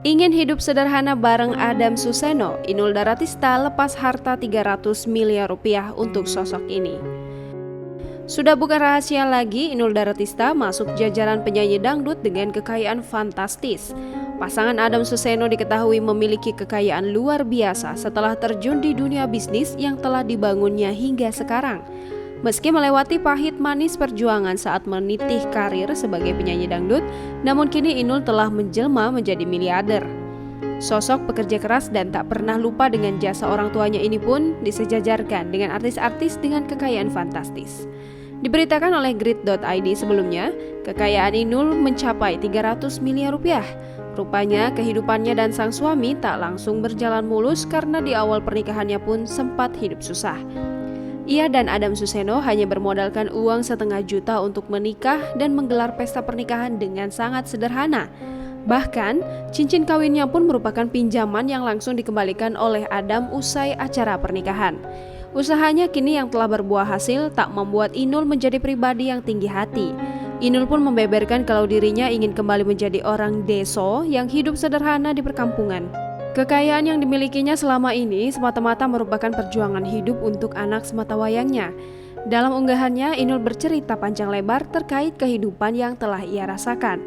Ingin hidup sederhana bareng Adam Suseno, Inul Daratista lepas harta 300 miliar rupiah untuk sosok ini. Sudah bukan rahasia lagi, Inul Daratista masuk jajaran penyanyi dangdut dengan kekayaan fantastis. Pasangan Adam Suseno diketahui memiliki kekayaan luar biasa setelah terjun di dunia bisnis yang telah dibangunnya hingga sekarang. Meski melewati pahit manis perjuangan saat menitih karir sebagai penyanyi dangdut, namun kini Inul telah menjelma menjadi miliarder. Sosok pekerja keras dan tak pernah lupa dengan jasa orang tuanya ini pun disejajarkan dengan artis-artis dengan kekayaan fantastis. Diberitakan oleh Grid.id sebelumnya, kekayaan Inul mencapai 300 miliar rupiah. Rupanya kehidupannya dan sang suami tak langsung berjalan mulus karena di awal pernikahannya pun sempat hidup susah. Ia dan Adam Suseno hanya bermodalkan uang 500 juta untuk menikah dan menggelar pesta pernikahan dengan sangat sederhana. Bahkan, cincin kawinnya pun merupakan pinjaman yang langsung dikembalikan oleh Adam usai acara pernikahan. Usahanya kini yang telah berbuah hasil tak membuat Inul menjadi pribadi yang tinggi hati. Inul pun membeberkan kalau dirinya ingin kembali menjadi orang deso yang hidup sederhana di perkampungan. Kekayaan yang dimilikinya selama ini semata-mata merupakan perjuangan hidup untuk anak sematawayangnya. Dalam unggahannya, Inul bercerita panjang lebar terkait kehidupan yang telah ia rasakan.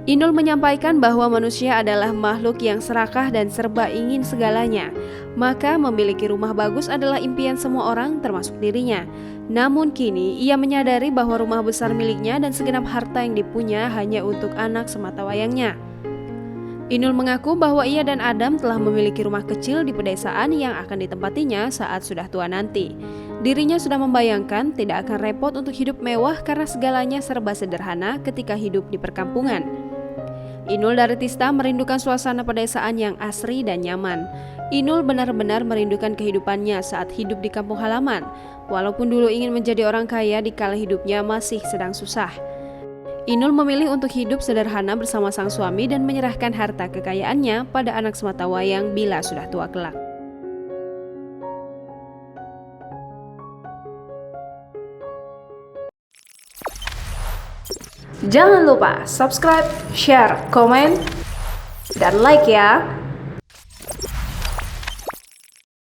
Inul menyampaikan bahwa manusia adalah makhluk yang serakah dan serba ingin segalanya. Maka memiliki rumah bagus adalah impian semua orang termasuk dirinya. Namun kini ia menyadari bahwa rumah besar miliknya dan segenap harta yang dipunya hanya untuk anak sematawayangnya. Inul mengaku bahwa ia dan Adam telah memiliki rumah kecil di pedesaan yang akan ditempatinya saat sudah tua nanti. Dirinya sudah membayangkan tidak akan repot untuk hidup mewah karena segalanya serba sederhana ketika hidup di perkampungan. Inul Daratista merindukan suasana pedesaan yang asri dan nyaman. Inul benar-benar merindukan kehidupannya saat hidup di kampung halaman, walaupun dulu ingin menjadi orang kaya di kala hidupnya masih sedang susah. Inul memilih untuk hidup sederhana bersama sang suami dan menyerahkan harta kekayaannya pada anak sematawayang bila sudah tua kelak. Jangan lupa subscribe, share, komen, dan like ya!